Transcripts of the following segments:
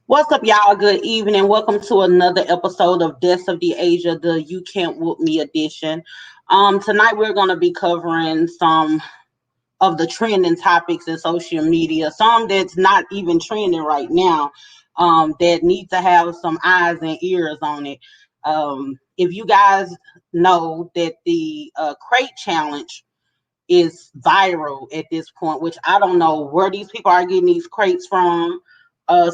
What's up, y'all? Good evening. Welcome to another episode of Deaths of the Asia, the You Can't Whoop Me edition. Tonight we're going to be covering some of the trending topics in social media, some that's not even trending right now, that need to have some eyes and ears on it. If you guys know that the crate challenge is viral at this point, which I don't know where these people are getting these crates from.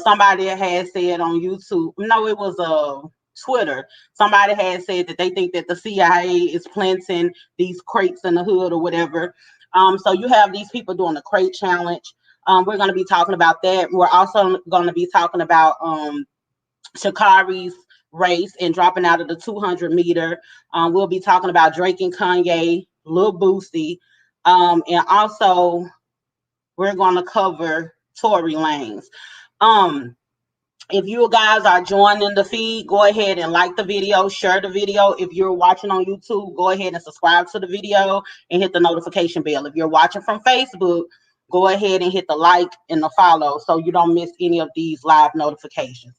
Somebody had said on YouTube, no, it was Twitter. Somebody had said that they think that the CIA is planting these crates in the hood or whatever. So you have these people doing the crate challenge. We're going to be talking about that. We're also going to be talking about Shakari's race and dropping out of the 200 meter. We'll be talking about Drake and Kanye, Lil Boosie, and also we're going to cover Tory Lanez. If you guys are joining the feed, go ahead and like the video, share the video. If you're watching on YouTube, go ahead and subscribe to the video and hit the notification bell. If you're watching from Facebook, go ahead and hit the like and the follow so you don't miss any of these live notifications.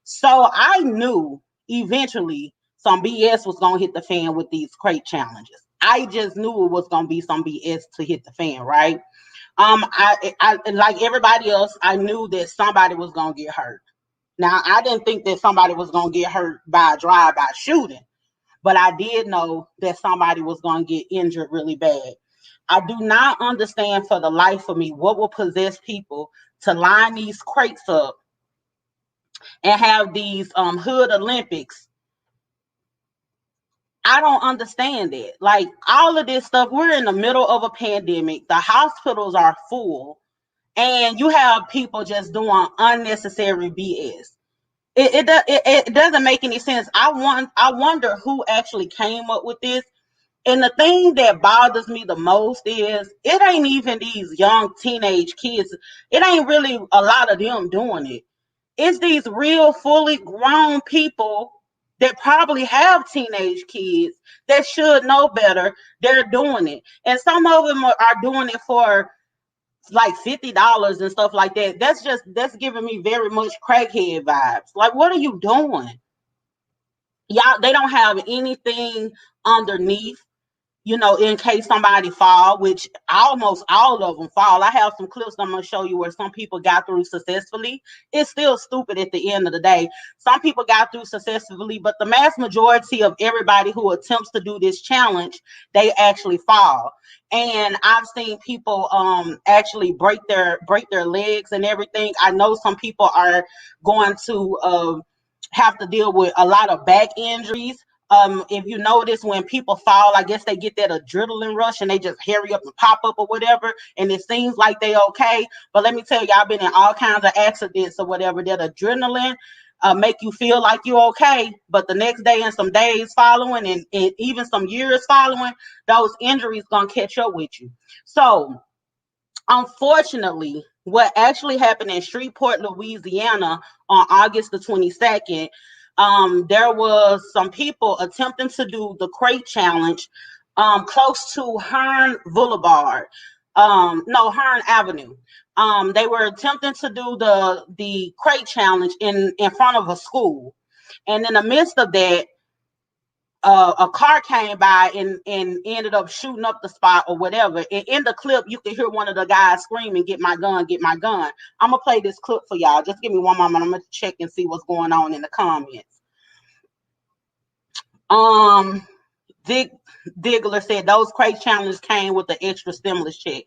So I knew eventually some BS was going to hit the fan with these crate challenges. I just knew it was going to be some BS to hit the fan, right? I like everybody else, I knew that somebody was going to get hurt. Now, I didn't think that somebody was going to get hurt by a drive-by shooting, but I did know that somebody was going to get injured really bad. I do not understand for the life of me what will possess people to line these crates up and have these hood Olympics. I don't understand it. Like all of this stuff, we're in the middle of a pandemic. The hospitals are full, and you have people just doing unnecessary BS. It doesn't make any sense. I wonder who actually came up with this. And the thing that bothers me the most is it ain't even these young teenage kids. It ain't really a lot of them doing it. It's these real fully grown people that probably have teenage kids that should know better. They're doing it. And some of them are doing it for like $50 and stuff like that. That's giving me very much crackhead vibes. Like, what are you doing? Y'all, they don't have anything underneath, in case somebody fall, which almost all of them fall. I have some clips I'm going to show you where some people got through successfully. It's still stupid at the end of the day. Some people got through successfully, but the mass majority of everybody who attempts to do this challenge, they actually fall. And I've seen people actually break their legs and everything. I know some people are going to have to deal with a lot of back injuries. If you notice, when people fall, I guess they get that adrenaline rush and they just hurry up and pop up or whatever, and it seems like they okay. But let me tell you, I've been in all kinds of accidents or whatever. That adrenaline make you feel like you're okay, but the next day and some days following, and even some years following, those injuries gonna catch up with you. So, unfortunately, what actually happened in Shreveport, Louisiana, on August the 22nd. There was some people attempting to do the crate challenge close to Hearn Boulevard, no, Hearn Avenue. They were attempting to do the crate challenge in front of a school, and in the midst of that, a car came by and ended up shooting up the spot or whatever. And in the clip, you can hear one of the guys screaming, "Get my gun, get my gun." I'm going to play this clip for y'all. Just give me one moment. I'm going to check and see what's going on in the comments. Diggler said those crate challenges came with the extra stimulus check.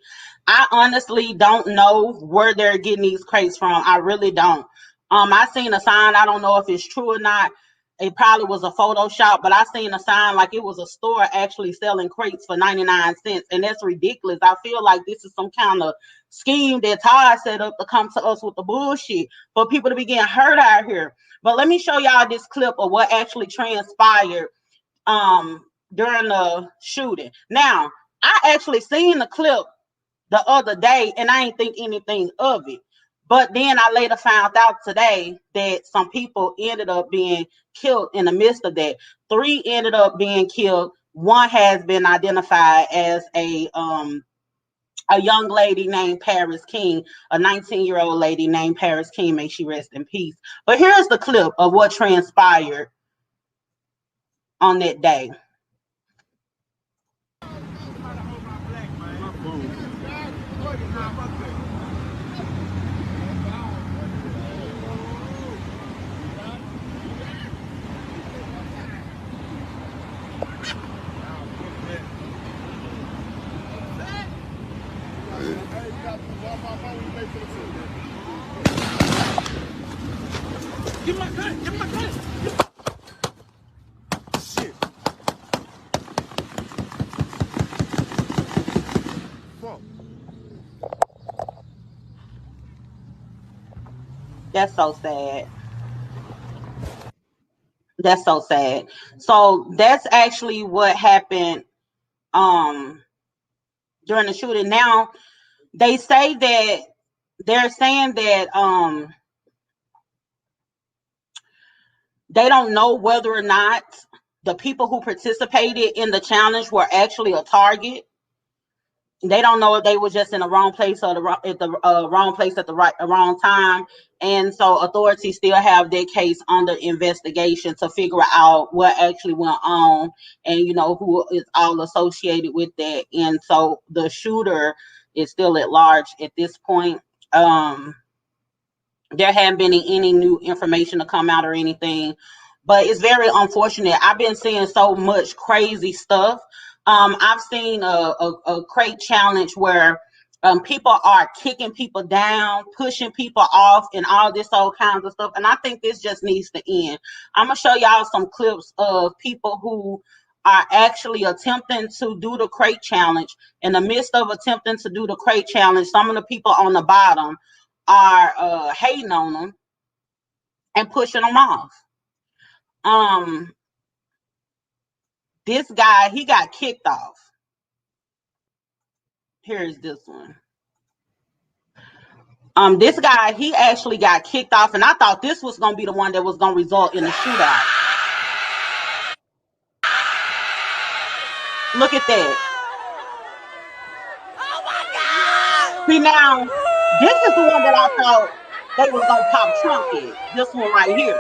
I honestly don't know where they're getting these crates from. I really don't. I seen a sign. I don't know if it's true or not. It probably was a Photoshop, but I seen a sign like it was a store actually selling crates for 99 cents, and that's ridiculous. I feel like this is some kind of scheme that Todd set up to come to us with the bullshit for people to be getting hurt out here. But let me show y'all this clip of what actually transpired during the shooting. Now, I actually seen the clip the other day, and I ain't think anything of it. But then I later found out today that some people ended up being killed in the midst of that. 3 ended up being killed. One has been identified as a a young lady named Paris King, a 19-year-old lady named Paris King, may she rest in peace. But here's the clip of what transpired on that day. Give my gun! Give my gun! Shit. Fuck. That's so sad. That's so sad. So that's actually what happened during the shooting. Now they say that they're saying that they don't know whether or not the people who participated in the challenge were actually a target. They don't know if they were just in the wrong place or at the wrong place at the wrong time, and so authorities still have their case under investigation to figure out what actually went on, and who is all associated with that. And so the shooter is still at large at this point. There haven't been any new information to come out or anything, but it's very unfortunate. I've been seeing so much crazy stuff. I've seen a crate challenge where people are kicking people down, pushing people off, and all this all kinds of stuff. And I think this just needs to end. I'm gonna show y'all some clips of people who are actually attempting to do the crate challenge. In the midst of attempting to do the crate challenge, some of the people on the bottom are hating on them and pushing them off. This guy, he got kicked off. Here's this one. This guy, he actually got kicked off, and I thought this was gonna be the one that was gonna result in a shootout. Look at that. Oh my God! See, now, this is the one that I thought they was gonna pop Trump in. This one right here.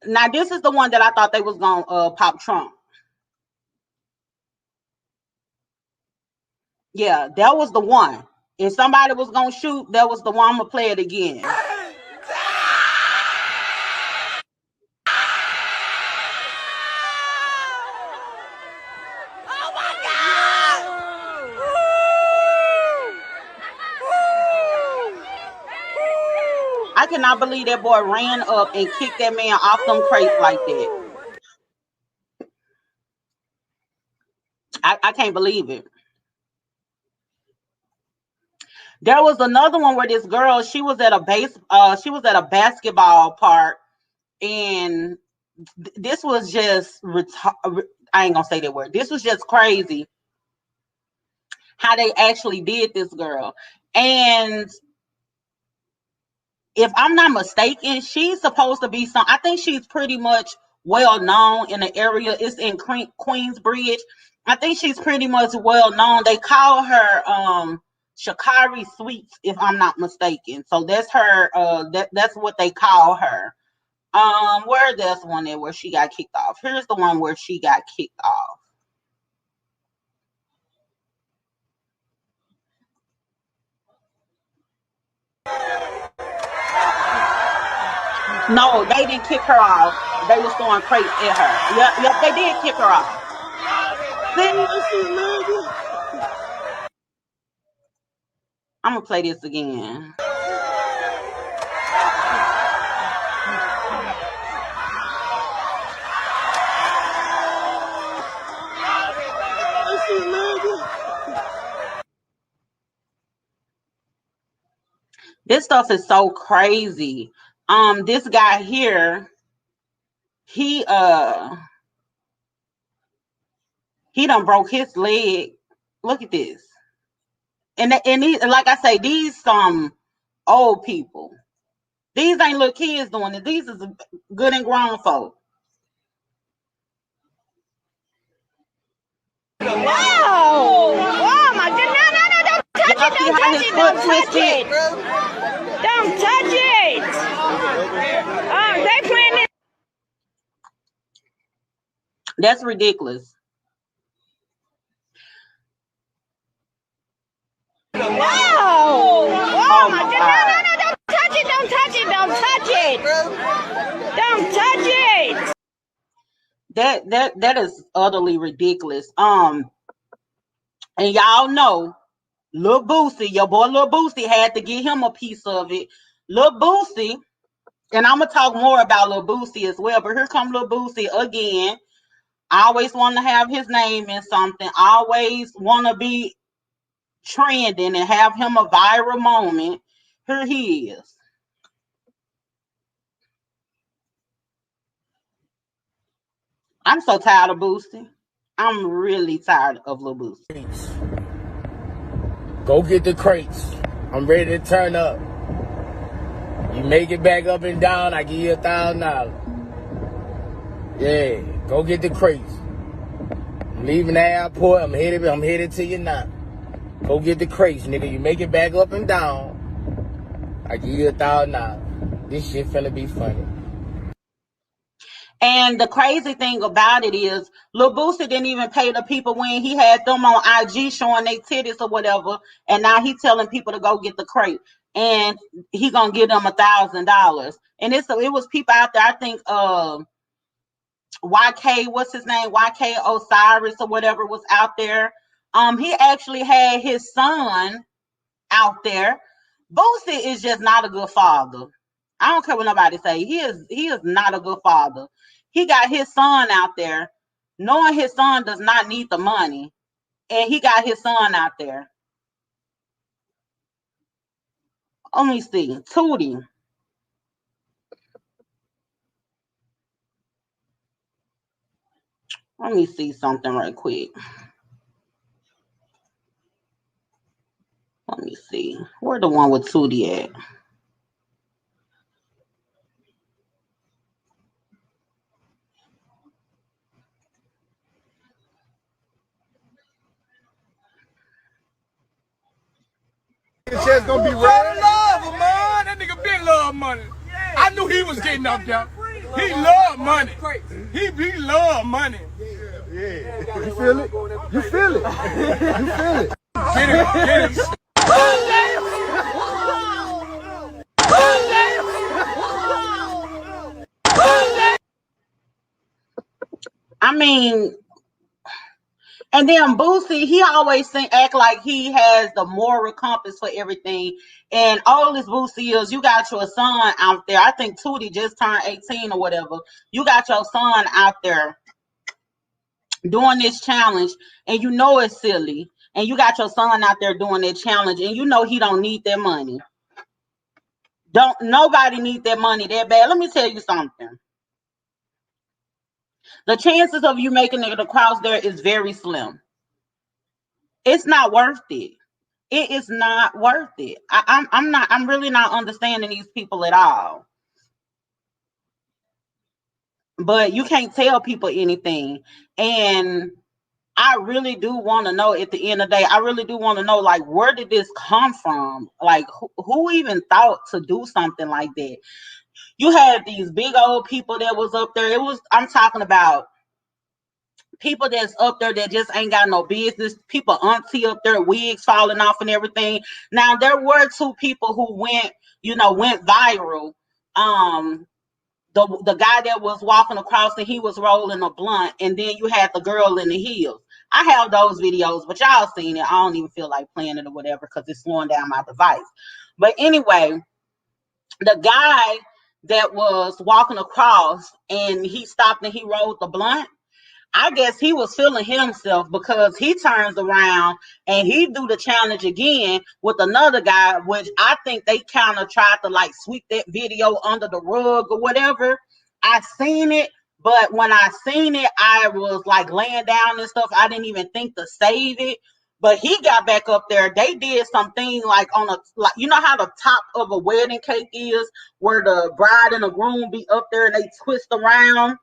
Now, this is the one that I thought they was gonna pop Trump. Yeah, that was the one. If somebody was gonna shoot, that was the one. I'm gonna play it again. Oh my God! I cannot believe that boy ran up and kicked that man off them crates like that. I can't believe it. There was another one where this girl, she was at a basketball park, and this was just I ain't gonna say that word. This was just crazy how they actually did this girl. And if I'm not mistaken, she's supposed to be I think she's pretty much well known in the area. It's in Queensbridge. I think she's pretty much well known. They call her Shakari Sweets, if I'm not mistaken. So that's her. That's what they call her. Where's this one there where she got kicked off? Here's the one where she got kicked off. No, they didn't kick her off. They was throwing crates at her. Yep, they did kick her off. I'm gonna play this again. This stuff is so crazy. This guy here, he done broke his leg. Look at this. And like I say, these some old people. These ain't little kids doing it. These is good and grown folk. Whoa! Oh my goodness! No, no, no! Don't touch it! Don't touch it! Don't touch it! Don't touch it! Oh, they playing this. That's ridiculous. Whoa! Oh my goodness! No, no, no! Don't touch it! Don't touch it! Don't touch it! Don't touch it! That is utterly ridiculous. And y'all know Lil Boosie, your boy Lil Boosie had to get him a piece of it. Lil Boosie, and I'm gonna talk more about Lil Boosie as well, but here comes Lil Boosie again. I always want to have his name in something. I always want to be trending and have him a viral moment. Here he is. I'm so tired of Boosie. I'm really tired of Lil Boosie. Go get the crates. I'm ready to turn up. You make it back up and down, I give you $1,000. Yeah, go get the crates. I'm leaving the airport. I'm headed to you now. Go get the crates, nigga. You make it back up and down, I give you $1,000. This shit finna be funny. And the crazy thing about it is, Lil Boosie didn't even pay the people when he had them on IG showing their titties or whatever, and now he telling people to go get the crate, and he gonna give them $1,000. And it was people out there. I think YK, what's his name, YK Osiris or whatever, was out there. He actually had his son out there. Boosie is just not a good father. I don't care what nobody say. He is not a good father. He got his son out there, knowing his son does not need the money, and he got his son out there. Let me see. Tootie. Let me see something right quick. Let me see. Where the one with Tootie at? Shit's gonna be red. Love him, man. That nigga been love money. Yeah. I knew he was getting up there. He love money. He love money. Yeah. You feel it? You feel it? You feel it? Get it, get it. I mean, and then Boosie, he always act like he has the moral compass for everything. And all this Boosie is, you got your son out there. I think Tootie just turned 18 or whatever. You got your son out there doing this challenge, and you know it's silly. And you got your son out there doing that challenge, and you know he don't need that money. Don't nobody need that money that bad. Let me tell you something. The chances of you making it across there is very slim. It's not worth it. It is not worth it. I'm really not understanding these people at all. But you can't tell people anything. And I really do want to know at the end of the day, I really do want to know, like, where did this come from? Like, who even thought to do something like that? You had these big old people that was up there. I'm talking about people that's up there that just ain't got no business. People auntie up there, wigs falling off and everything. Now, there were two people who went viral. The guy that was walking across and he was rolling a blunt, and then you had the girl in the heels. I have those videos, but y'all seen it. I don't even feel like playing it or whatever because it's slowing down my device. But anyway, the guy that was walking across and he stopped and he rolled the blunt, I guess he was feeling himself because he turns around and he do the challenge again with another guy, which I think they kind of tried to like sweep that video under the rug or whatever. I seen it, but when I seen it, I was like laying down and stuff. I didn't even think to save it. But he got back up there. They did something like you know how the top of a wedding cake is, where the bride and the groom be up there and they twist around.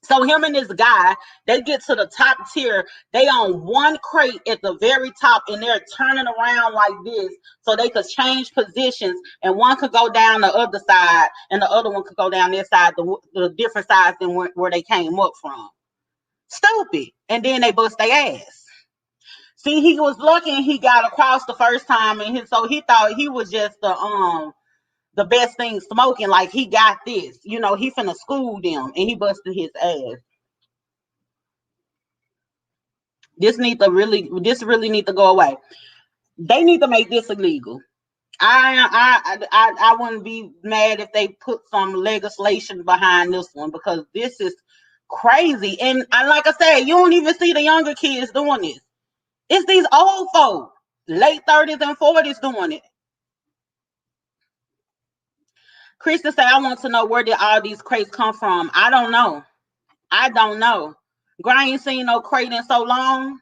So him and this guy, they get to the top tier. They on one crate at the very top, and they're turning around like this so they could change positions, and one could go down the other side, and the other one could go down this side, the different sides than where they came up from. Stupid. And then they bust their ass. See, he was lucky and he got across the first time, and so he thought he was just the best thing smoking, like he got this, he finna school them, and he busted his ass. This really need to go away. They need to make this illegal. I wouldn't be mad if they put some legislation behind this one, because this is crazy. And like I said, you don't even see the younger kids doing this. It's these old folk, late 30s and 40s doing it. Krista said, I want to know, where did all these crates come from? I don't know. Girl, I ain't seen no crate in so long.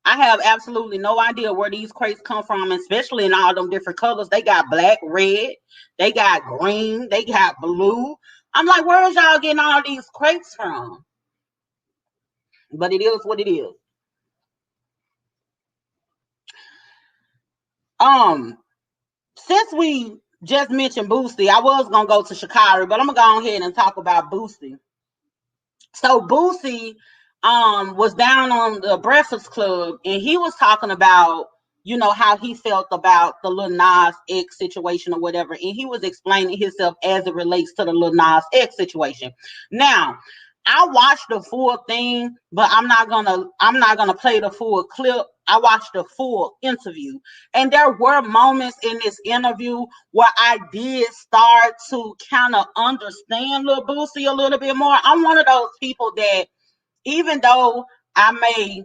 I have absolutely no idea where these crates come from, especially in all them different colors. They got black, red, they got green, they got blue. I'm like, where is y'all getting all these crates from? But it is what it is. Since we just mentioned Boosie, I was gonna go to Shakari, but I'm gonna go ahead and talk about Boosie. So Boosie was down on the Breakfast Club, and he was talking about, how he felt about the Lil Nas X situation or whatever, and he was explaining himself as it relates to the Lil Nas X situation. Now, I watched the full thing, but I'm not gonna play the full clip. I watched the full interview, and there were moments in this interview where I did start to kind of understand Lil Boosie a little bit more. I'm one of those people that, even though I may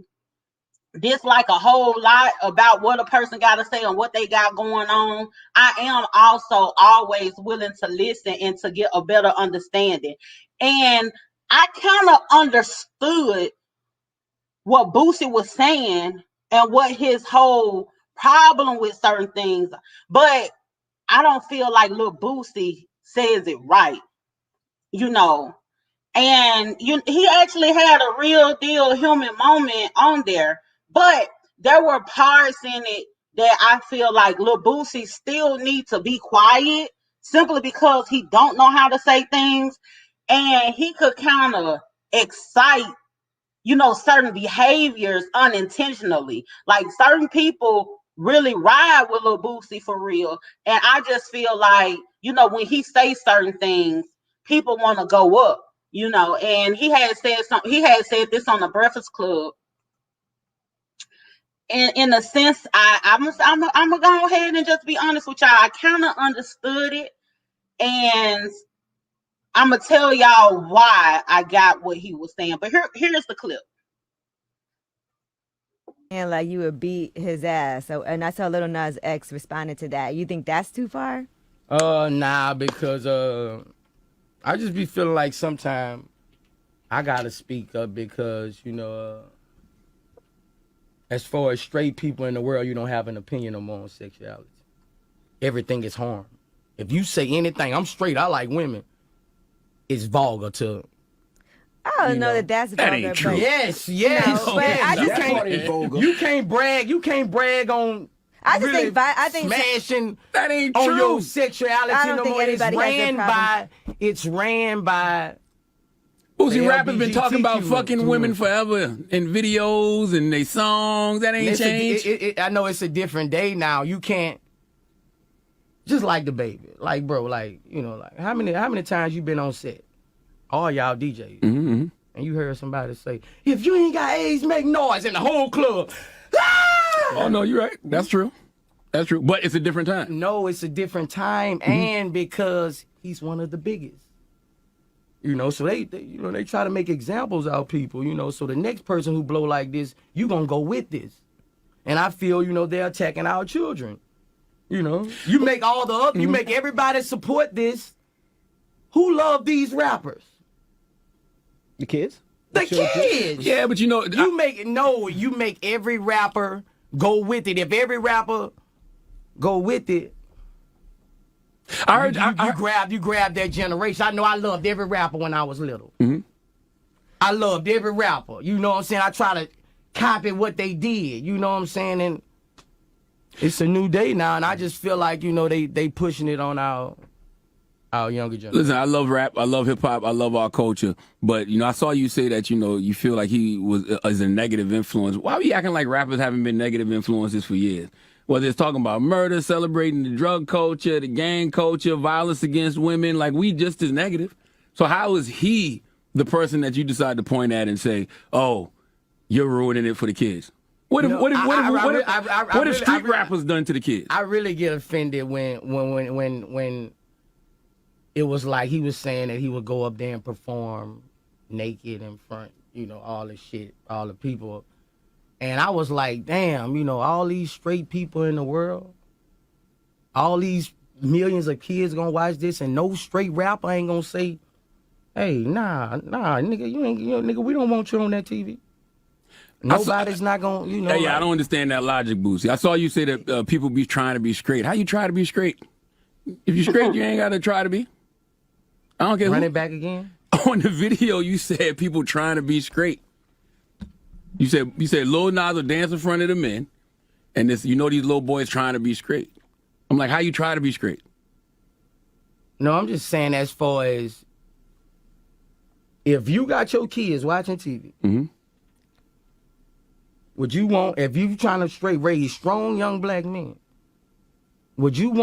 dislike a whole lot about what a person got to say and what they got going on, I am also always willing to listen and to get a better understanding. And I kind of understood what Boosie was saying and what his whole problem with certain things, but I don't feel like Lil Boosie says it right, and he actually had a real deal human moment on there, but there were parts in it that I feel like Lil Boosie still needs to be quiet, simply because he don't know how to say things, and he could kind of excite certain behaviors unintentionally. Like, certain people really ride with Lil Boosie for real, and I just feel like, when he says certain things, people want to go up, and he had said this on the Breakfast Club. And in a sense, I'm gonna go ahead and just be honest with y'all. I kind of understood it, and I'm gonna tell y'all why I got what he was saying. But here's the clip. And like, you would beat his ass. So, and I saw Lil Nas X responded to that. You think that's too far? Nah, because I just be feeling like sometimes I gotta speak up, because as far as straight people in the world, you don't have an opinion on homosexuality. Everything is harm. If you say anything, I'm straight, I like women, it's vulgar to. I don't know that's vulgar. That ain't true. Yes. No, but I just you can't brag on. I just really think smashing that ain't on true. your sexuality. I don't think anybody has a problem. It's ran by. Boosie rappers been talking about LGBTQ fucking women forever in videos and they songs. That ain't changed. I know it's a different day now. You can't. Just like the baby, like, bro, like, like how many times you been on set? All y'all DJs, and you heard somebody say, "If you ain't got AIDS, make noise," in the whole club. Ah! Oh no, you're right. That's true. That's true. But it's a different time. No, it's a different time, and because he's one of the biggest. So they try to make examples out of people. So the next person who blow like this, you gonna go with this, and I feel they're attacking our children. You make all the other, you make everybody support this. Who love these rappers? The kids? The kids. Yeah, but you make every rapper go with it. If every rapper go with it, I heard you grab that generation. I know I loved every rapper when I was little. I loved every rapper. You know what I'm saying? I try to copy what they did. You know what I'm saying? And it's a new day now, and I just feel like, you know, they pushing it on our younger generation. Listen, I love rap, I love hip hop, I love our culture. But you know, I saw you say that, you know, you feel like he is a negative influence. Why are we acting like rappers haven't been negative influences for years? Whether it's talking about murder, celebrating the drug culture, the gang culture, violence against women, like we just as negative. So how is he the person that you decide to point at and say, "Oh, you're ruining it for the kids"? What have street rappers done to the kids? I really get offended when it was like he was saying that he would go up there and perform naked in front, you know, all the shit, all the people. And I was like, damn, you know, all these straight people in the world, all these millions of kids gonna watch this, and no straight rapper ain't gonna say, hey, nah, nigga, we don't want you on that TV. Nobody's not gonna, you know. Yeah, I don't understand that logic, Boosie. I saw you say that people be trying to be straight. How you try to be straight? If you're straight, you ain't gotta try to be. I don't care. Run it back again. On the video, you said people trying to be straight. You said Lil Nas will dance in front of the men, and this, you know, these little boys trying to be straight. I'm like, how you try to be straight? No, I'm just saying, as far as if you got your kids watching TV, would you want, if you trying to straight raise strong young black men, would you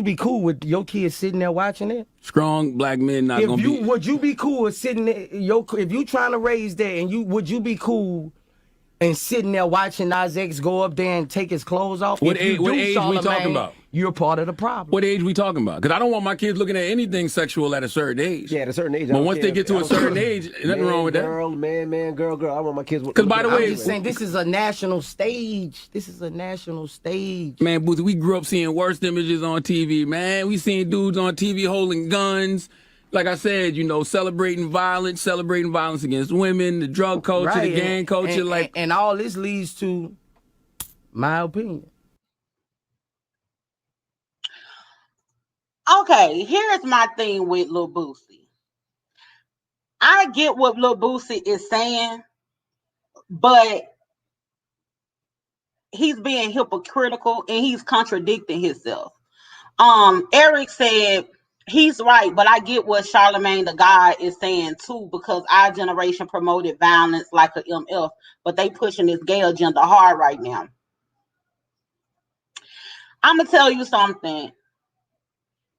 be cool with your kids sitting there watching it? Strong black men not gonna be. Would you be cool with sitting there, if you trying to raise that, and would you be cool and sitting there watching Nas X go up there and take his clothes off? What age we talking about? You're part of the problem. What age we talking about? Because I don't want my kids looking at anything sexual at a certain age. Yeah, at a certain age. But once they get to a certain age, nothing wrong with that. Man, girl. I want my kids. Because by the way, I'm just saying, this is a national stage. Man, Boosie, we grew up seeing worst images on TV, man. We seen dudes on TV holding guns. Like I said, you know, celebrating violence against women, the drug culture, right, the gang culture. And all this leads to my opinion. Okay, here's my thing with Lil Boosie. I get what Lil Boosie is saying, but he's being hypocritical and he's contradicting himself. Eric said he's right, but I get what Charlamagne the God is saying too, because our generation promoted violence like a MF, but they pushing this gay agenda hard right now. I'm gonna tell you something.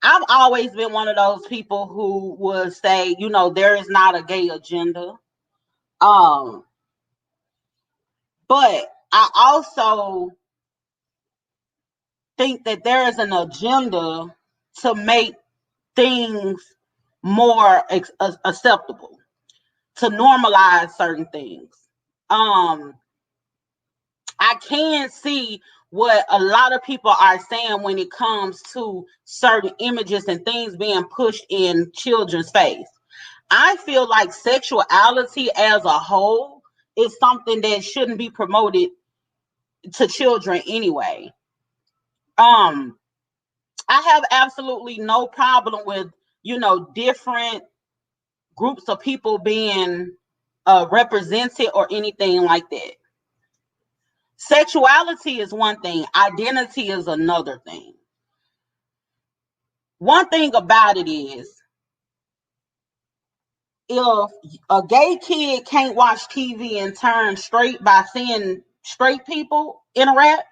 I've always been one of those people who would say, you know, there is not a gay agenda. But I also think that there is an agenda to make things more acceptable, to normalize certain things. I can see what a lot of people are saying when it comes to certain images and things being pushed in children's face. I feel like sexuality as a whole is something that shouldn't be promoted to children anyway. I have absolutely no problem with, you know, different groups of people being represented or anything like that. Sexuality is one thing, identity is another thing. One thing about it is, if a gay kid can't watch TV and turn straight by seeing straight people interact,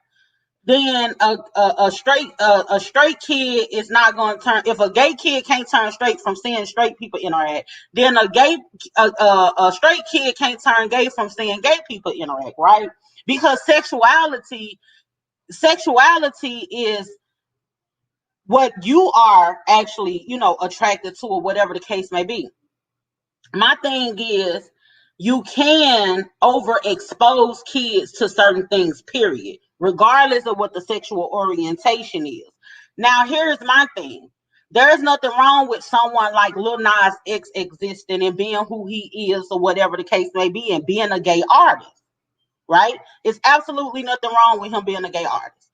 then a straight kid is not going to turn. If a gay kid can't turn straight from seeing straight people interact, then a straight kid can't turn gay from seeing gay people interact, right? Because sexuality is what you are actually, you know, attracted to, or whatever the case may be. My thing is, you can overexpose kids to certain things, period, regardless of what the sexual orientation is. Now, here's my thing. There's nothing wrong with someone like Lil Nas X existing and being who he is, or whatever the case may be, and being a gay artist, right? It's absolutely nothing wrong with him being a gay artist.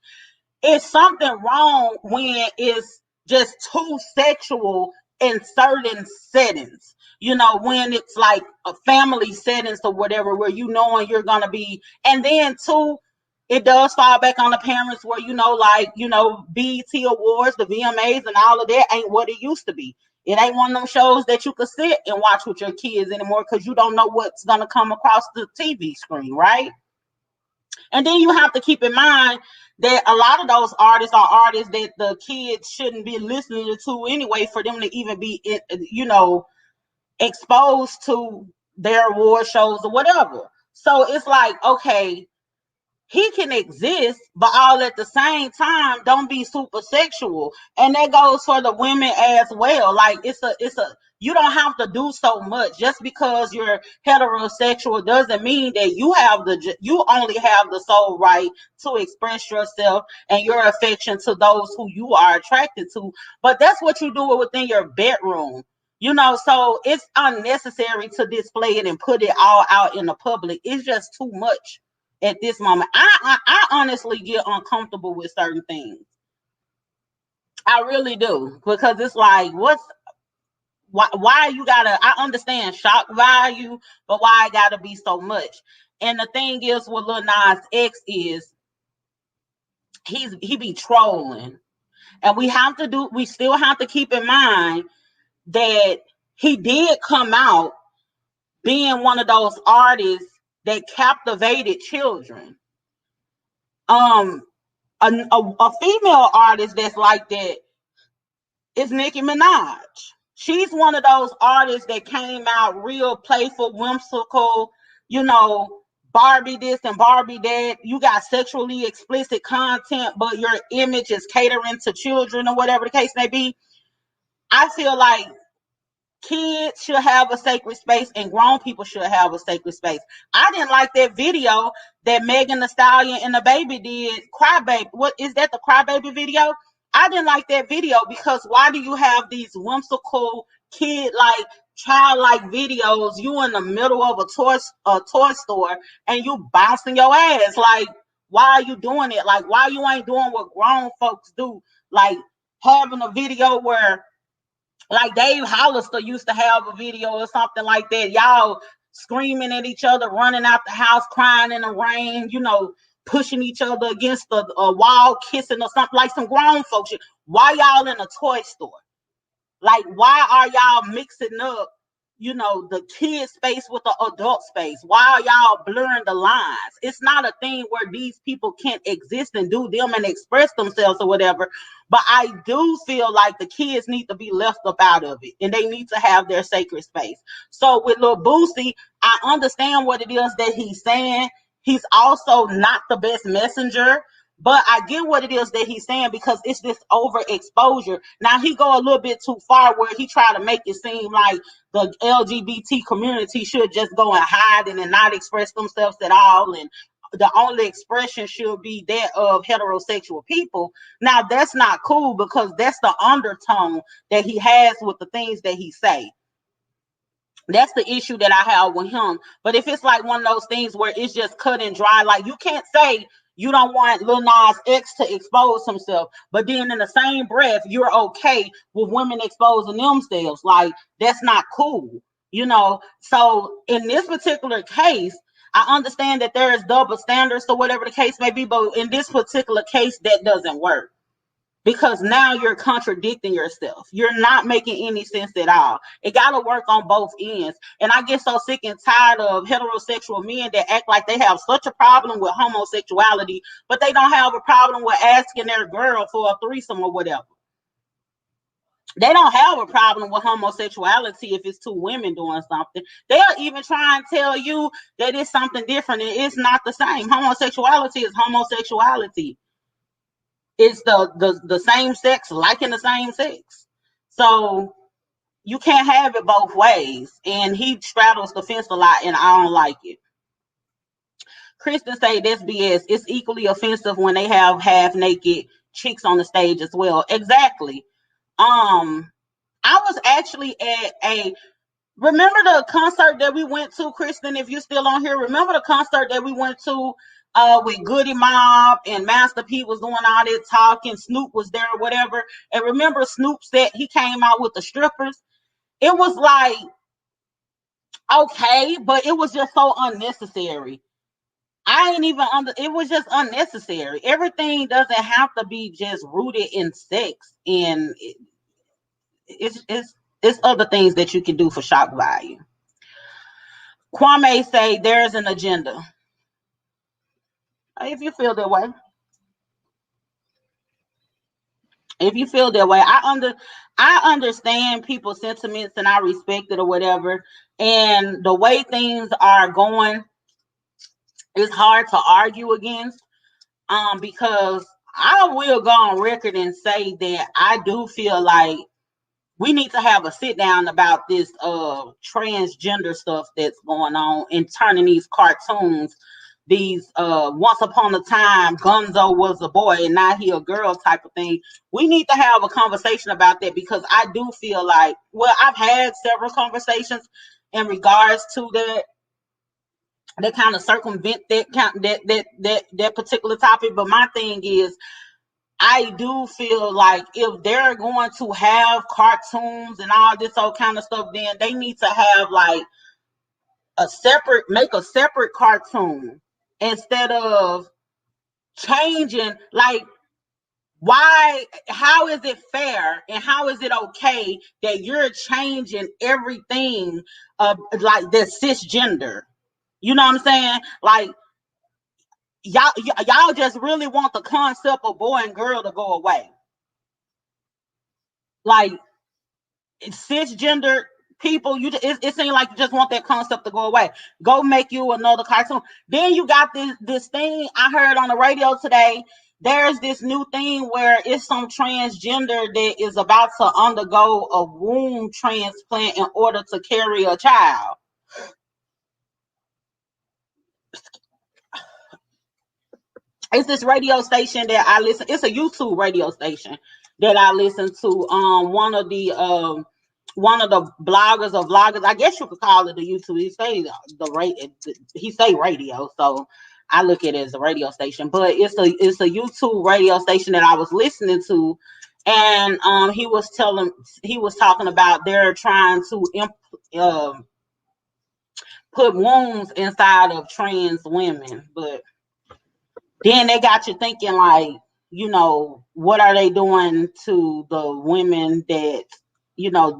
It's something wrong when it's just too sexual in certain settings. You know, when it's like a family settings or whatever, where you knowing you're gonna be, and then too, it does fall back on the parents where, you know, like, you know, BET Awards, the VMAs and all of that ain't what it used to be. It ain't one of them shows that you could sit and watch with your kids anymore, because you don't know what's gonna come across the TV screen, right? And then you have to keep in mind that a lot of those artists are artists that the kids shouldn't be listening to anyway, for them to even be, you know, exposed to their award shows or whatever. So it's like, okay, he can exist, but all at the same time, don't be super sexual. And that goes for the women as well. Like, you don't have to do so much. Just because you're heterosexual doesn't mean that you only have the sole right to express yourself and your affection to those who you are attracted to. But that's what you do within your bedroom. You know, so it's unnecessary to display it and put it all out in the public. It's just too much at this moment. I honestly get uncomfortable with certain things. I really do, because it's like, why you gotta, I understand shock value, but why it gotta be so much? And the thing is with Lil Nas X is he be trolling. And we still have to keep in mind that he did come out being one of those artists that captivated children. A female artist that's like that is Nicki Minaj. She's one of those artists that came out real playful, whimsical, you know, Barbie this and Barbie that. You got sexually explicit content, but your image is catering to children or whatever the case may be. I feel like kids should have a sacred space and grown people should have a sacred space. I didn't like that video that Megan Thee Stallion and the baby did, Cry Baby. What is that, the Cry Baby video? I didn't like that video because why do you have these whimsical kid-like, childlike videos, you in the middle of a toy store and you bouncing your ass? Like, why are you doing it? Like, why you ain't doing what grown folks do? Like having a video where, like Dave Hollister used to have a video or something like that. Y'all screaming at each other, running out the house, crying in the rain, you know, pushing each other against a wall, kissing or something, like some grown folks. Why y'all in a toy store? Like, why are y'all mixing up, you know, the kid space with the adult space? Why are y'all blurring the lines? It's not a thing where these people can't exist and do them and express themselves or whatever. But I do feel like the kids need to be left up out of it and they need to have their sacred space. So with Lil Boosie, I understand what it is that he's saying. He's also not the best messenger, but I get what it is that he's saying because it's this overexposure. Now he go a little bit too far where he try to make it seem like the LGBT community should just go and hide and not express themselves at all, and the only expression should be that of heterosexual people. Now that's not cool because that's the undertone that he has with the things that he say. That's the issue that I have with him. But if it's like one of those things where it's just cut and dry, like you can't say you don't want Lil Nas X to expose himself, but then in the same breath, you're okay with women exposing themselves. Like, that's not cool, you know? So in this particular case, I understand that there is double standards or whatever the case may be, but in this particular case, that doesn't work. Because now you're contradicting yourself. You're not making any sense at all. It got to work on both ends. And I get so sick and tired of heterosexual men that act like they have such a problem with homosexuality, but they don't have a problem with asking their girl for a threesome or whatever. They don't have a problem with homosexuality if it's two women doing something. They'll even try and tell you that it's something different. And it's not the same. Homosexuality is homosexuality. It's the same sex liking the same sex. So you can't have it both ways. And he straddles the fence a lot, and I don't like it. Kristen say that's BS. It's equally offensive when they have half naked chicks on the stage as well. Exactly. I was actually at remember the concert that we went to, Kristen, if you're still on here, remember the concert that we went to with Goody Mob and Master P was doing all that talking. Snoop was there or whatever. And remember Snoop said he came out with the strippers. It was like, okay, but it was just so unnecessary. I ain't even it was just unnecessary. Everything doesn't have to be just rooted in sex, and it's other things that you can do for shock value. Kwame say there's an agenda. If you feel that way. If you feel that way, I understand people's sentiments and I respect it or whatever. And the way things are going, it's hard to argue against. Because I will go on record and say that I do feel like we need to have a sit down about this transgender stuff that's going on and turning these cartoons, these once upon a time Gonzo was a boy and now he a girl type of thing. We need to have a conversation about that, because I do feel like, well, I've had several conversations in regards to that kind of circumvent that particular topic. But my thing is, I do feel like if they're going to have cartoons and all this old kind of stuff, then they need to have like make a separate cartoon instead of changing. Like, how is it fair and how is it okay that you're changing everything like this cisgender? You know what I'm saying? Like, y'all just really want the concept of boy and girl to go away. Like, cisgender people, it seems like you just want that concept to go away. Go make you another cartoon. Then you got this thing I heard on the radio today. There's this new thing where it's some transgender that is about to undergo a womb transplant in order to carry a child. It's this radio station that I listen. It's a YouTube radio station that I listen to. One of the bloggers or vloggers, I guess you could call it the YouTube. He say radio, so I look at it as a radio station. But it's a YouTube radio station that I was listening to, and he was talking about they're trying to put wombs inside of trans women, but then they got you thinking, like, you know, what are they doing to the women that, you know,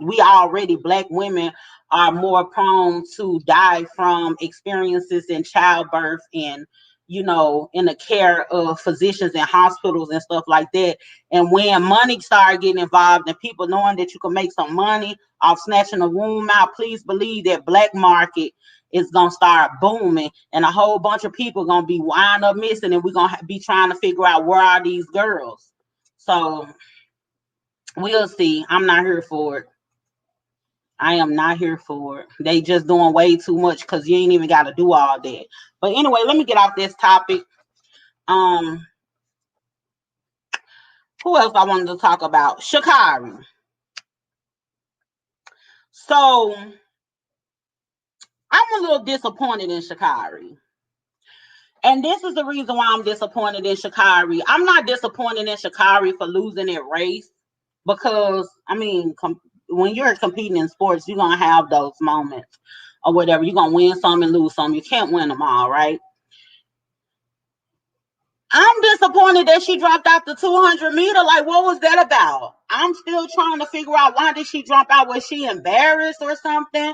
Black women are more prone to die from experiences in childbirth and, you know, in the care of physicians and hospitals and stuff like that. And when money started getting involved and people knowing that you can make some money off snatching a womb out, please believe that Black market is gonna start booming, and a whole bunch of people gonna be wind up missing, and we're gonna be trying to figure out where are these girls. So we'll see. I'm not here for it. I am not here for it. They just doing way too much, because you ain't even got to do all that. But anyway, let me get off this topic. Who else I wanted to talk about? Shakari. So I'm a little disappointed in Shakari. And this is the reason why I'm disappointed in Shakari. I'm not disappointed in Shakari for losing that race, because, I mean, when you're competing in sports, you're going to have those moments or whatever. You're going to win some and lose some. You can't win them all, right? I'm disappointed that she dropped out the 200 meter. Like, what was that about? I'm still trying to figure out, why did she drop out? Was she embarrassed or something?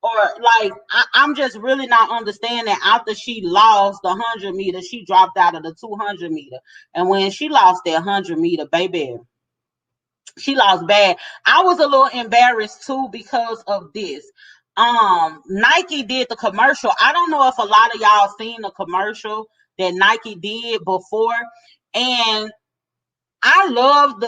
Or like, I'm just really not understanding. After she lost the 100 meter, she dropped out of the 200 meter. And when she lost that 100 meter, baby, she lost bad. I was a little embarrassed too because of this. Nike did the commercial. I don't know if a lot of y'all seen the commercial that Nike did before. And I love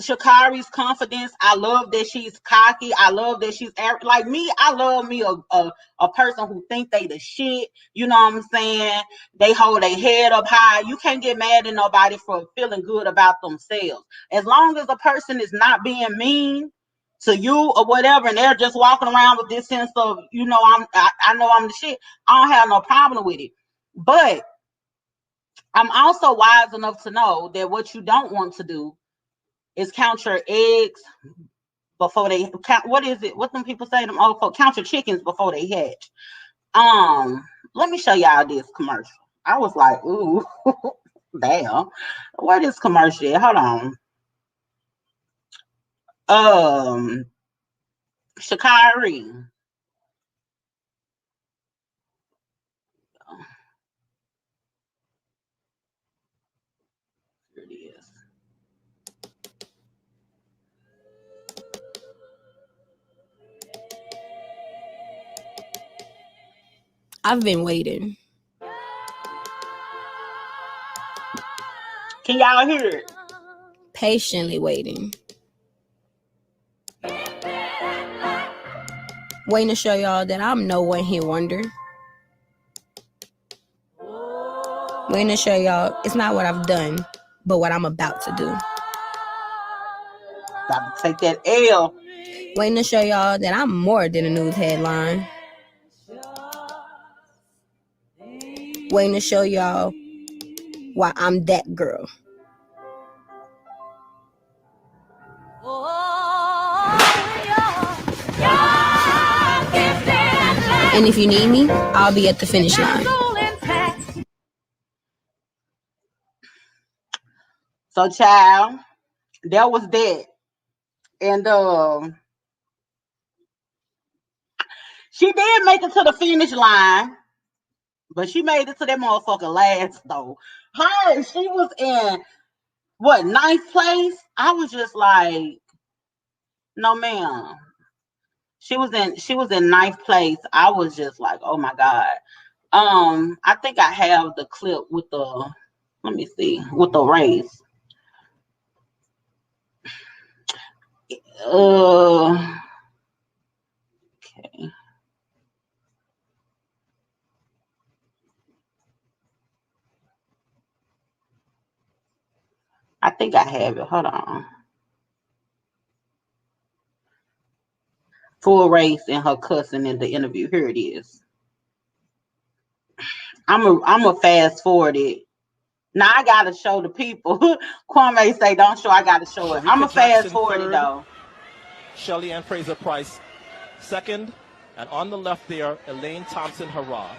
Shakari's confidence. I love that she's cocky. I love that she's like me. I love me a person who think they the shit. You know what I'm saying? They hold their head up high. You can't get mad at nobody for feeling good about themselves. As long as a person is not being mean to you or whatever, and they're just walking around with this sense of, you know, I know I'm the shit, I don't have no problem with it. But I'm also wise enough to know that what you don't want to do is count your eggs before they count. What is it? What them people say? Them old folks count your chickens before they hatch. Let me show y'all this commercial. I was like, ooh, damn. What is commercial? Hold on. Shakari. Here it is. I've been waiting. Can y'all hear it? Patiently waiting. Waiting to show y'all that I'm no one-hit wonder. Waiting to show y'all it's not what I've done, but what I'm about to do. Got to take that L. Waiting to show y'all that I'm more than a news headline. Waiting to show y'all why I'm that girl. And if you need me, I'll be at the finish line. So, child, that was that. And she did make it to the finish line, but she made it to that motherfucker last, though. She was in, what, 9th place? I was just like, no, ma'am. She was in 9th place. I was just like, oh my God. I think I have the clip with the, let me see, with the race. Okay. I think I have it. Hold on. Full race and her cussing in the interview. Here it is. I'm a fast forward it. Now I gotta show the people. Kwame say don't show. I gotta show it. I'm a fast forward it though. Shelly Ann Fraser Price second, and on the left there, Elaine Thompson Hurrah.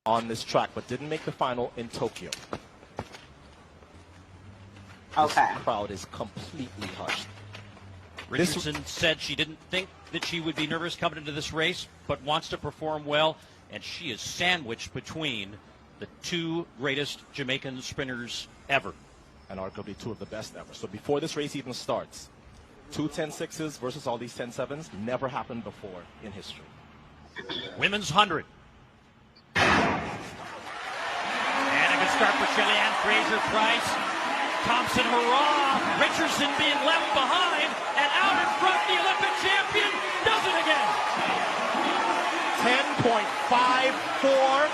On this track, but didn't make the final in Tokyo. Okay. This crowd is completely hushed. Richardson said she didn't think that she would be nervous coming into this race, but wants to perform well, and she is sandwiched between the two greatest Jamaican sprinters ever. And arguably two of the best ever. So before this race even starts, 2 10-6s versus all these 10-7s never happened before in history. Women's 100. And a good start for Shelly Ann Fraser Price. Thompson hurrah! Richardson being left behind, and out in front, the Olympic champion does it again. 10.54.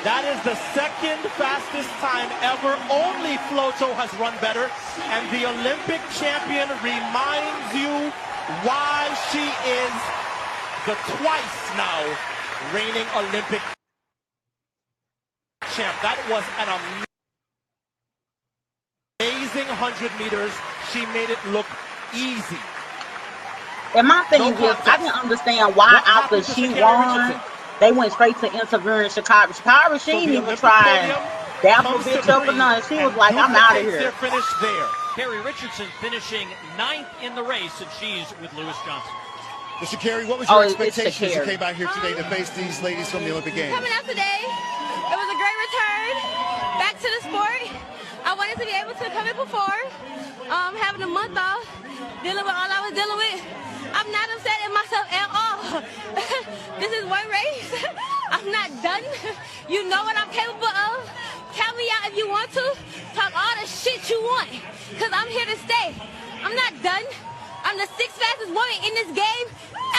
That is the second fastest time ever. Only Floto has run better. And the Olympic champion reminds you why she is the twice now reigning Olympic champ. That was an amazing 100 meters. She made it look easy. And my thing is, I didn't understand why after she won, they went straight to interviewing Shakari. Shakari, she didn't even try and dap a bitch up or nothing. She was like, I'm out of here. Finished there. Shakari Richardson finishing 9th in the race, and she's with Lewis Johnson. Shakari, what was your expectation as you came out here today to face these ladies from the Olympic Games? Coming out today, it was a great return back to the sport. I wanted to be able to come and perform, having a month off, dealing with all I was dealing with. I'm not upset at myself at all. This is one race. I'm not done. You know what I'm capable of. Count me out if you want to. Talk all the shit you want, because I'm here to stay. I'm not done. I'm the 6th fastest woman in this game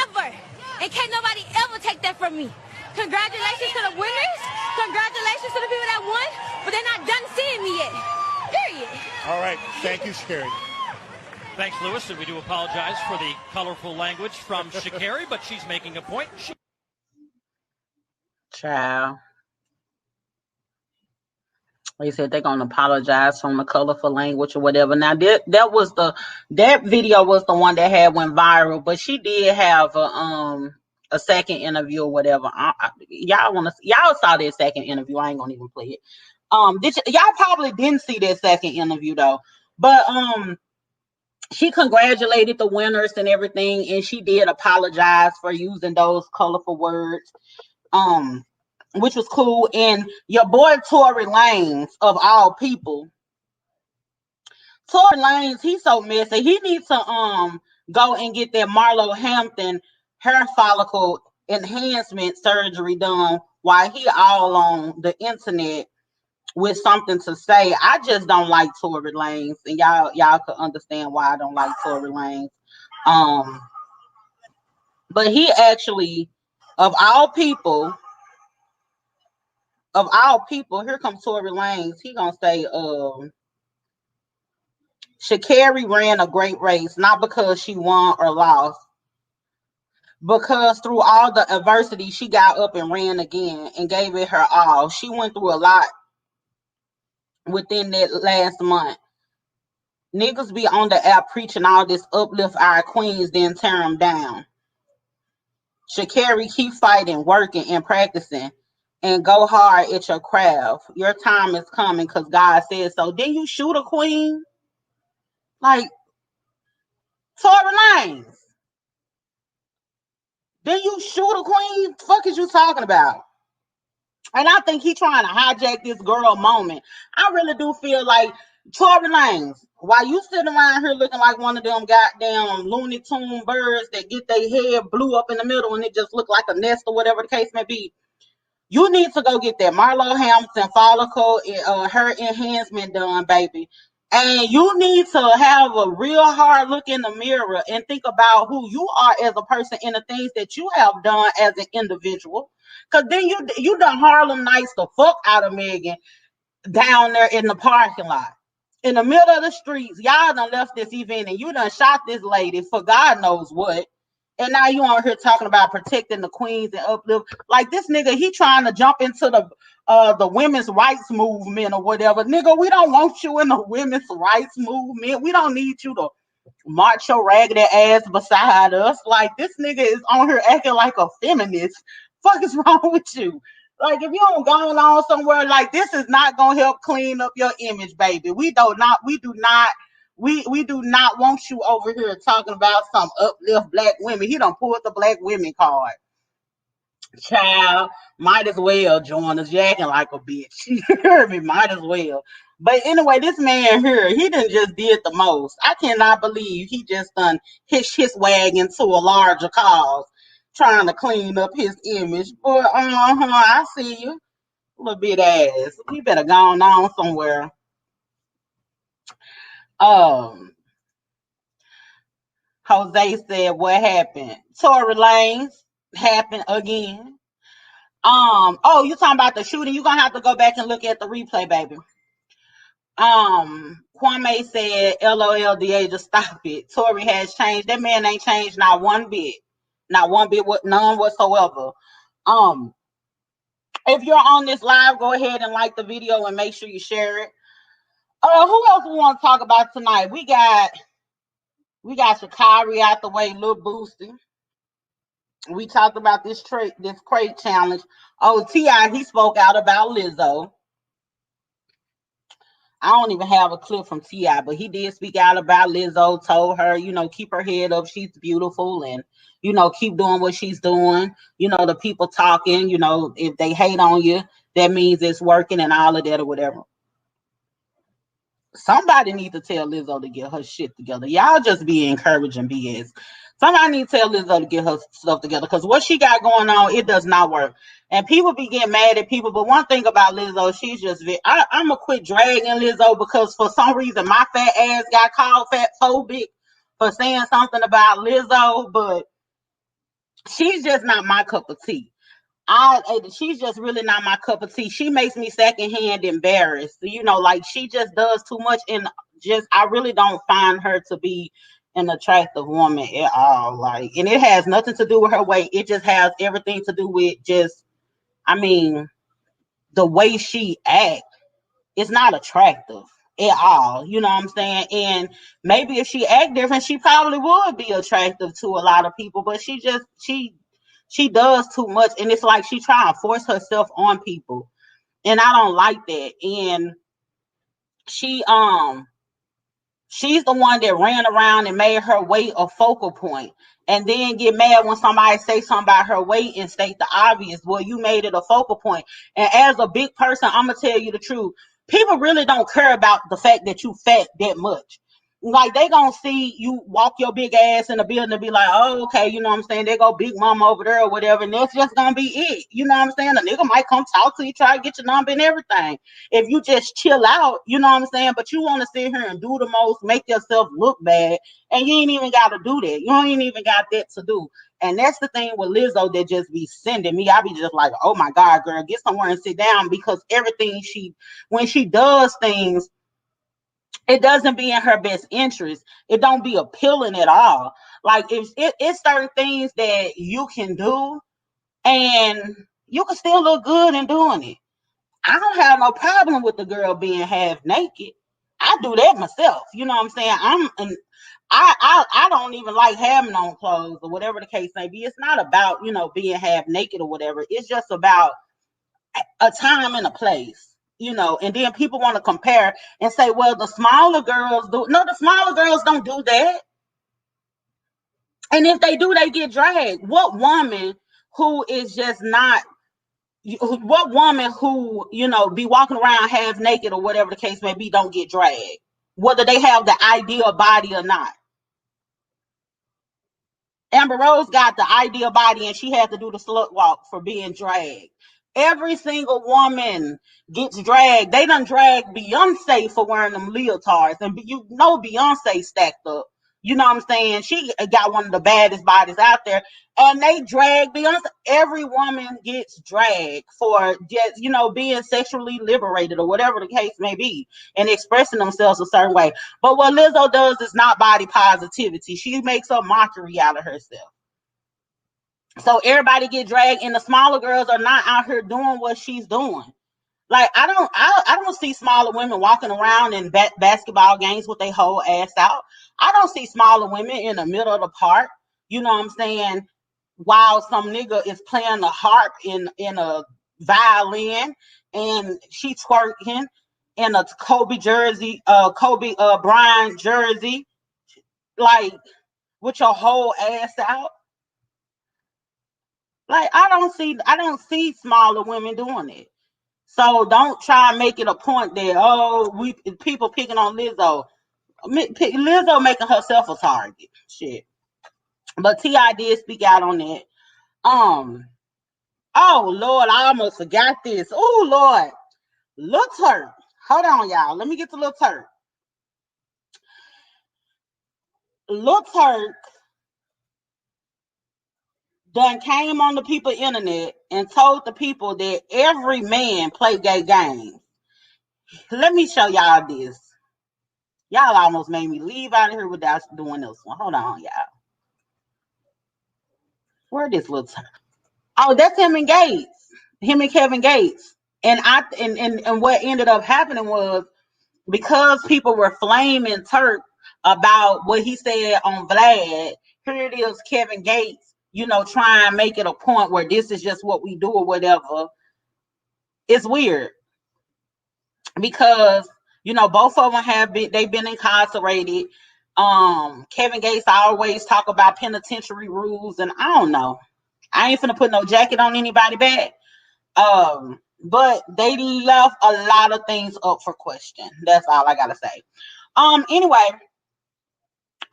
ever. And can't nobody ever take that from me. Congratulations to the winners. Congratulations to the people that won, but they're not done seeing me yet. Period. All right. Thank you, Shakari. Thanks, Lewis, and we do apologize for the colorful language from Shakari, but she's making a point. Child. They said they're gonna apologize from the colorful language or whatever. Now that video was the one that had went viral, but she did have a second interview or whatever. Y'all saw that second interview. I ain't gonna even play it. Y'all probably didn't see that second interview though, but she congratulated the winners and everything, and she did apologize for using those colorful words. Which was cool. And your boy Tory Lanez, of all people, Tory Lanez, he's so messy. He needs to go and get that Marlo Hampton hair follicle enhancement surgery done while he all on the internet with something to say. I just don't like Tory Lanez, and y'all could understand why I don't like Tory Lanez. But he actually, of all people, here comes Tory Lanez. He gonna say, Shakari ran a great race, not because she won or lost, because through all the adversity, she got up and ran again and gave it her all. She went through a lot within that last month. Niggas be on the app preaching all this uplift our queens, then tear them down. Shakari, keep fighting, working, and practicing. And go hard at your craft. Your time is coming because God said so. Didn't you shoot a queen? Like, Tory Lanez. Didn't you shoot a queen? The fuck is you talking about? And I think he trying to hijack this girl moment. I really do feel like Tory Lanez, while you sitting around here looking like one of them goddamn Looney Tune birds that get their head blew up in the middle and it just look like a nest or whatever the case may be, you need to go get that Marlo Hampton follicle, her enhancement done, baby. And you need to have a real hard look in the mirror and think about who you are as a person and the things that you have done as an individual. Because then you done Harlem Nights the fuck out of Megan down there in the parking lot. In the middle of the streets, y'all done left this event and you done shot this lady for God knows what. And now you on here talking about protecting the queens and uplift. Like this nigga, he trying to jump into the women's rights movement or whatever. Nigga, we don't want you in the women's rights movement. We don't need you to march your raggedy ass beside us. Like this nigga is on here acting like a feminist. Fuck is wrong with you? Like if you don't go on somewhere, like this is not gonna help clean up your image, baby. We do not want you over here talking about some uplift black women. He done pulled the black women card. Child, might as well join us. You acting like a bitch. You heard me? Might as well. But anyway, this man here, he done just did the most. I cannot believe he just done hitched his wagon to a larger cause, trying to clean up his image. But I see you. Little bit ass. You better go on somewhere. Jose said, what happened? Tory Lanez happened again. Oh, you talking about the shooting? You're gonna have to go back and look at the replay, baby. Kwame said, LOL, just stop it. Tory has changed. That man ain't changed not one bit. Not one bit, none whatsoever. If you're on this live, go ahead and like the video and make sure you share it. Who else we want to talk about tonight? We got Shakari out the way, Lil Boosie. We talked about this crate challenge. Oh, T.I., he spoke out about Lizzo. I don't even have a clip from T.I., but he did speak out about Lizzo, told her, keep her head up. She's beautiful and, keep doing what she's doing. The people talking, if they hate on you, that means it's working and all of that or whatever. Somebody need to tell Lizzo to get her shit together. Y'all just be encouraging BS. Somebody need to tell Lizzo to get her stuff together because what she got going on, it does not work. And people be getting mad at people. But one thing about Lizzo, she's just I'm going to quit dragging Lizzo because for some reason my fat ass got called fat phobic for saying something about Lizzo. But she's just not my cup of tea. She's just really not my cup of tea. She makes me secondhand embarrassed. Like she just does too much, and I really don't find her to be an attractive woman at all. Like, and it has nothing to do with her weight. It just has everything to do with just I mean, the way she acts, it's not attractive at all. You know what I'm saying? And maybe if she act different, she probably would be attractive to a lot of people, but she does too much, and it's like she trying to force herself on people, and I don't like that. And she she's the one that ran around and made her weight a focal point, and then get mad when somebody say something about her weight and state the obvious. Well, you made it a focal point. And as a big person, I'm gonna tell you the truth. People really don't care about the fact that you fat that much. Like, they gonna see you walk your big ass in the building and be like, oh, okay, you know what I'm saying? They go Big Mama over there or whatever, and that's just gonna be it. You know what I'm saying? A nigga might come talk to you, try to get your number and everything. If you just chill out, you know what I'm saying? But you want to sit here and do the most, make yourself look bad, and you ain't even got to do that. You ain't even got that to do. And that's the thing with Lizzo that just be sending me. I be just like, oh my God, girl, get somewhere and sit down, because everything when she does things, it doesn't be in her best interest. It don't be appealing at all. Like, if it's certain things that you can do and you can still look good in doing it. I don't have no problem with the girl being half naked. I do that myself. You know what I'm saying? I don't even like having on clothes or whatever the case may be. It's not about, being half naked or whatever. It's just about a time and a place. And then people want to compare and say, well, the smaller girls do. No, the smaller girls don't do that. And if they do, they get dragged. What woman who is just not, what woman who, be walking around half naked or whatever the case may be, don't get dragged, whether they have the ideal body or not? Amber Rose got the ideal body and she had to do the slut walk for being dragged. Every single woman gets dragged. They done dragged Beyonce for wearing them leotards. And Beyonce stacked up. You know what I'm saying? She got one of the baddest bodies out there. And they drag Beyonce. Every woman gets dragged for just, being sexually liberated or whatever the case may be and expressing themselves a certain way. But what Lizzo does is not body positivity. She makes a mockery out of herself. So everybody get dragged, and the smaller girls are not out here doing what she's doing. Like, I don't see smaller women walking around in basketball games with their whole ass out. I don't see smaller women in the middle of the park, you know what I'm saying, while some nigga is playing the harp in a violin and she twerking in a Kobe Bryant jersey, like, with your whole ass out. Like, I don't see smaller women doing it. So don't try and make it a point that, people picking on Lizzo. Lizzo making herself a target. Shit. But T.I. did speak out on that. Oh Lord, I almost forgot this. Oh Lord. Lil Turk. Hold on, y'all. Let me get to Lil Turk. Lil Turk done came on the people internet and told the people that every man play gay games. Let me show y'all this. Y'all almost made me leave out of here without doing this one. Hold on, y'all. Where this Lil Turk? Oh, that's him and Gates. Him and Kevin Gates. And what ended up happening was, because people were flaming Turk about what he said on Vlad, here it is, Kevin Gates, try and make it a point where this is just what we do or whatever. It's weird because, both of them they've been incarcerated. Kevin Gates always talk about penitentiary rules, and I don't know. I ain't finna put no jacket on anybody back. But they left a lot of things up for question. That's all I gotta say. Anyway,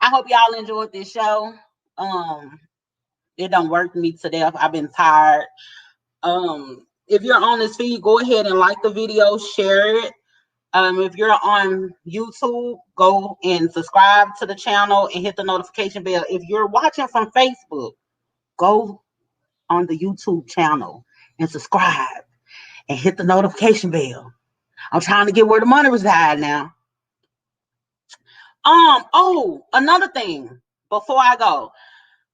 I hope y'all enjoyed this show. It done worked me to death. I've been tired. If you're on this feed, go ahead and like the video, share it. If you're on YouTube, go and subscribe to the channel and hit the notification bell. If you're watching from Facebook, go on the YouTube channel and subscribe and hit the notification bell. I'm trying to get where the money resides now. Another thing before I go,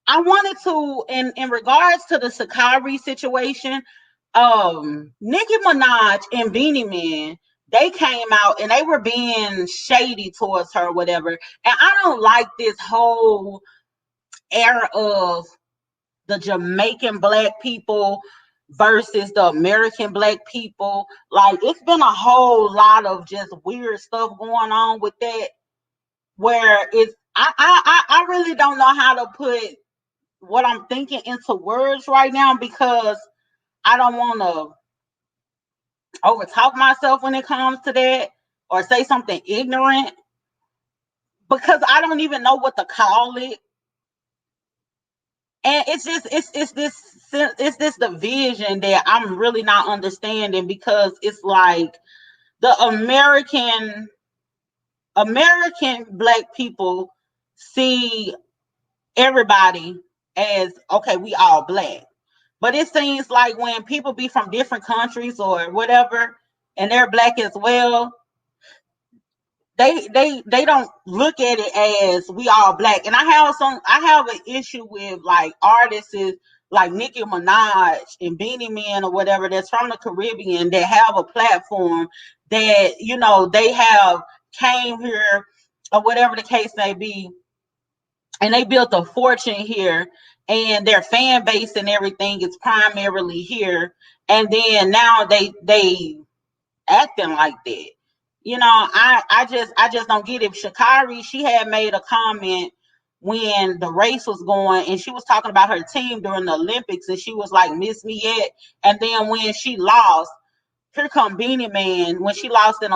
I wanted to, in regards to the Shakari situation, Nicki Minaj and Beanie Man, they came out and they were being shady towards her, whatever. And I don't like this whole era of the Jamaican black people versus the American black people. Like, it's been a whole lot of just weird stuff going on with that, where it's I really don't know how to put what I'm thinking into words right now, because I don't want to overtalk myself when it comes to that or say something ignorant, because I don't even know what to call it. And it's this division that I'm really not understanding, because it's like the American black people see everybody as, okay, we all black. But it seems like when people be from different countries or whatever, and they're black as well, they don't look at it as we all black. And I have an issue with like artists like Nicki Minaj and Beanie Man or whatever, that's from the Caribbean, that have a platform, that, you know, they have came here or whatever the case may be, and they built a fortune here, and their fan base and everything is primarily here, and then now they acting like that. You know, I just don't get it. Shakari, she had made a comment when the race was going, and she was talking about her team during the Olympics, and she was like, "Miss me yet?" And then when she lost, here come Beanie Man. When she lost in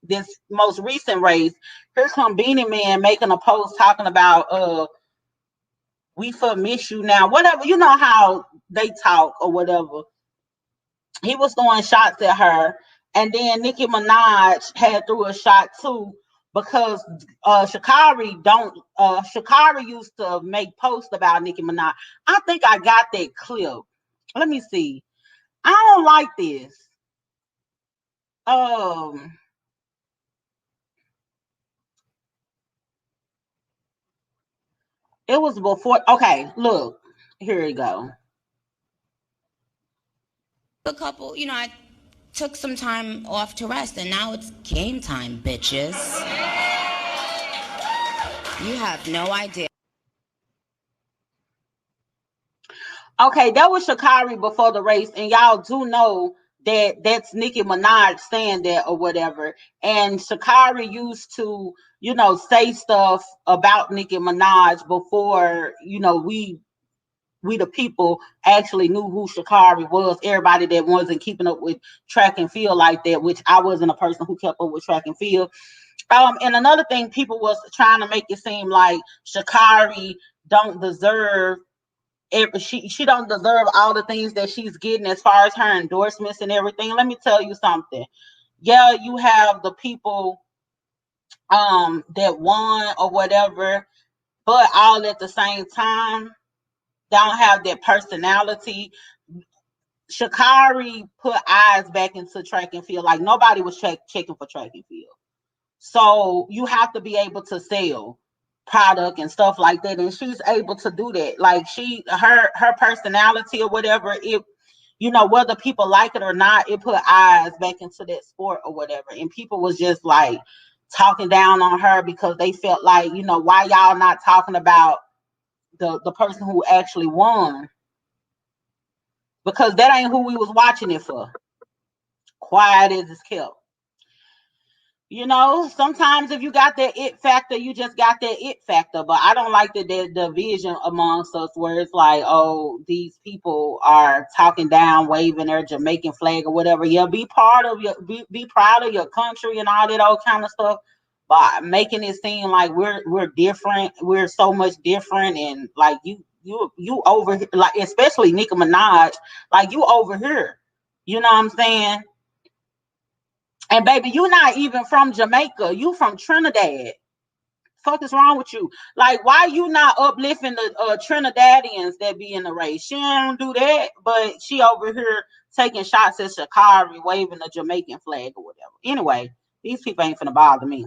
this most recent race, here come Beanie Man making a post talking about we for miss you now, whatever. You know how they talk or whatever. He was throwing shots at her, and then Nicki Minaj had threw a shot too, because Shakari used to make posts about Nicki Minaj. I think I got that clip. Let me see. I don't like this. It was before. Okay, look, here you go. A couple, you know, I took some time off to rest, and now it's game time, bitches. You have no idea. Okay, that was Shakari before the race, and y'all do know that that's Nicki Minaj saying that or whatever. And Shakari used to, you know, say stuff about Nicki Minaj before, you know, we the people actually knew who Shakari was. Everybody that wasn't keeping up with track and field like that, which I wasn't a person who kept up with track and field. And another thing, people was trying to make it seem like Shakari don't deserve she don't deserve all the things that she's getting as far as her endorsements and everything. Let me tell you something. Yeah, you have the people that won or whatever, but all at the same time don't have that personality. Shakari put eyes back into track and field. Like, nobody was checking for track and field. So you have to be able to sell product and stuff like that, and she's able to do that. Like, her personality or whatever, it, you know, whether people like it or not, it put eyes back into that sport or whatever. And people was just like talking down on her because they felt like, you know, why y'all not talking about the person who actually won? Because that ain't who we was watching it for. Quiet as it's kept. You know, sometimes if you got that it factor, you just got that it factor. But I don't like the division amongst us, where it's like, oh, these people are talking down, waving their Jamaican flag or whatever. Yeah, be proud of your country and all that old kind of stuff. But making it seem like we're different, we're so much different, and like you over here, like especially Nicki Minaj, like you over here. You know what I'm saying? And baby, you not even from Jamaica. You from Trinidad. Fuck is wrong with you? Like, why you not uplifting the Trinidadians that be in the race? She don't do that, but she over here taking shots at Shakari, waving the Jamaican flag or whatever. Anyway, these people ain't finna bother me.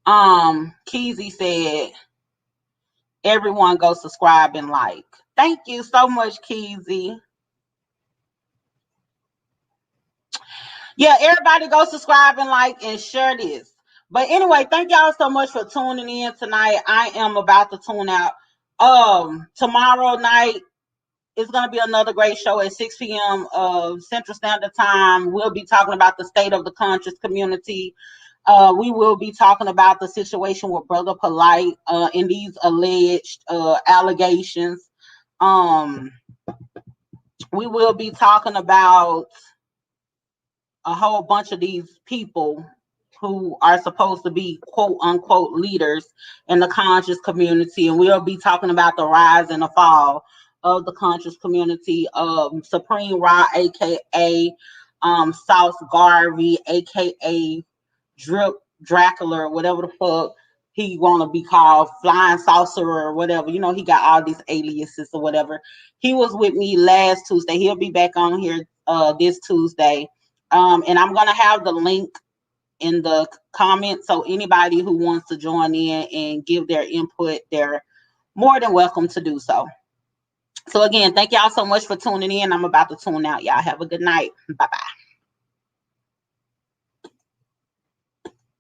Keezy said, everyone go subscribe and like. Thank you so much, Keezy. Yeah, everybody go subscribe and like and share this. But anyway, thank y'all so much for tuning in tonight. I am about to tune out. Tomorrow night is going to be another great show at 6 p.m. Central Standard Time. We'll be talking about the state of the conscious community. We will be talking about the situation with Brother Polite and these alleged allegations. We will be talking about a whole bunch of these people who are supposed to be quote unquote leaders in the conscious community, and we'll be talking about the rise and the fall of the conscious community. Supreme Raw, aka South Garvey, aka Drip Dracula, or whatever the fuck he want to be called, Flying Saucerer or whatever. You know, he got all these aliases or whatever. He was with me last Tuesday. He'll be back on here this Tuesday. And I'm going to have the link in the comments. So anybody who wants to join in and give their input, they're more than welcome to do so. So again, thank y'all so much for tuning in. I'm about to tune out. Y'all have a good night. Bye-bye.